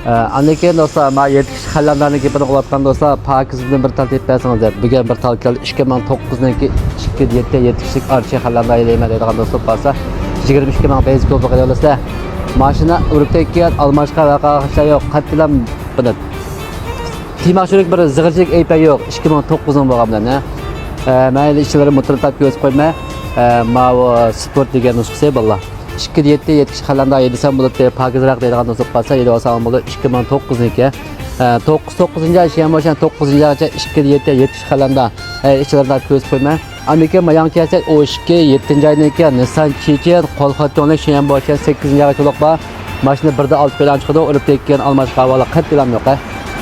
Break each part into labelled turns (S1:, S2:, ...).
S1: Anneki dostlar, ma yetiş hallanlarını gepini qo'yayotgan do'stlar, Pakizdan bir tal tepasingizlar. Bugun bir tal keldi 2009-niki 27 yetishlik archa hallanlar deyman deydigan do'stlar bo'lsa, 22 ming basic ko'p qilib mashina urib tekkan, almashqa vaqaga yo'q, qattiqlam buni. Timashurik bir zig'irchilik aypa yo'q, 2009 bo'lgan bilan, mayli ishlari motortab ko'z qo'yma, ma sport degan nusxasi billah. 27 yetish halanda yedisam bo'lib Pakizroq deydigan do'stlar bo'lsa, 7 olsam bo'ldi 2009-niki. 9-9-chi ham bo'lsa 9-gacha 27 yetish halanda ishlarida ko'z qo'yma. Amerika mayan kelsak, o 7-oyniki Nissan Chechen qo'lxotonli shu ham bo'lsa 8-oyga to'liq bor. Mashina birda 6 bilan chiqdi, urib tekkan almash qavali qattiqlam yo'q.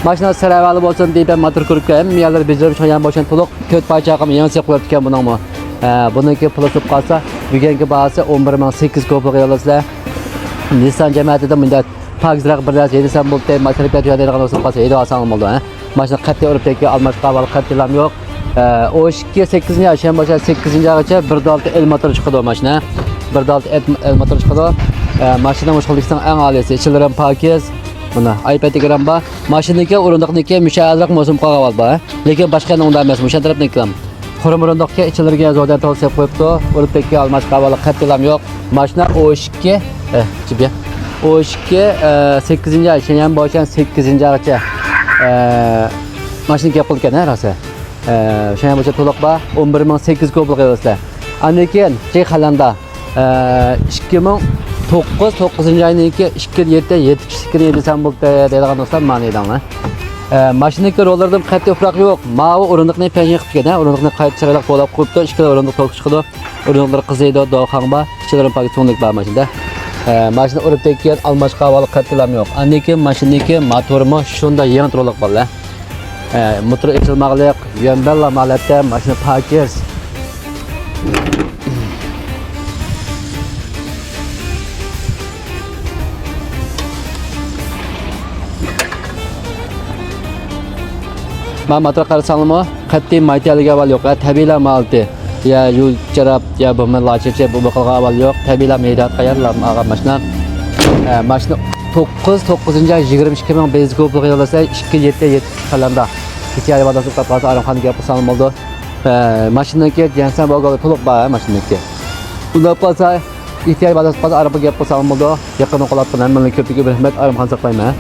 S1: Mashina saravali bo'lsin deb motor ko'rib ham yerlar bejarib shu ham bo'lsa to'liq 4 parcha qilib yansi qo'yib ekan buningmi. Buniki pulib qolsa, bugungi bahasi 11800 ko'p qilyapsizlar. Nissan jamoatida bunda Pakizroq bir narsa yedisam bo'ldi, mashina deydigan bo'lsa qolsa 7 olsam bo'ldi. Mashina qattiq urib tekkan almash qavali qattiqlam yo'q. O 8-8 ham bo'lsa 8-gacha 1.6 el motor chiqadi mashina. 1.6 el motor chiqadi. Mashina O'zbekiston eng oliysi, ichilari ham pakiz. Buni iPad'ga bor. Mashinaniki o'rindiqniki mushaharlik mavsum qog'oz bor, lekin boshqa undan emas, musha tarafniki ham. Xurum o'rindiqga ichilariga zodan tavsiya qo'yibdi. Urib tekkan almash qavali qattiqlam yo'q. Mashina O2 chibiya. O2 8-gacha ham bo'lsa 8-gacha mashina kelib qolgan rosa. Şuna başa to'liq bor 11800 ko'plik qilyapsizlar. Andan keyin Xalanda 2009-9-oyninki 27 yetishgan bo'ldi deydigan do'stlar ma'ni edinglar. Mashinaniki rollardan qat'iy farq yo'q. Mavi o'rindiqni pensiya qilib ketgan, o'rindiqni qayta chiroyli qo'lab qo'yibdi. Ikkita o'rindiq to'q chiqdi. O'rindiqlar qiziydi, do'xan bor. Ichilari paket so'nlik bor mashinada. Mashina urib tekkan almash qavali qattiqlam yo'q. Andan keyin mashinaniki motorimi shunda yangi turliq bo'ldi. Motor eksilmaqliq, yamballa malatda mashina pakiz. Men motor qarasanmi, qat'iy maytaliga avval yo'q, tabiiylar malti. Ya yo'l charab, ya bo'lmay lachicha bu qilgan avval yo'q, tabiiylar meydat qayerlar olgan mashina. Mashina 9-9-22 ming basic ko'plik qilyapsa 27 qalanda. Kecha ayvadasi qatqasi aramxonaga gap qilsam bo'ldi. Mashinaniki jansan bo'lgan to'liq bor mashinaniki. Unda qolsa, kecha ayvadasi qatqasi arabaga gap qilsam bo'ldi. Yaqin qolib turgan men ko'piga bir rahmat aramxon saqlayman.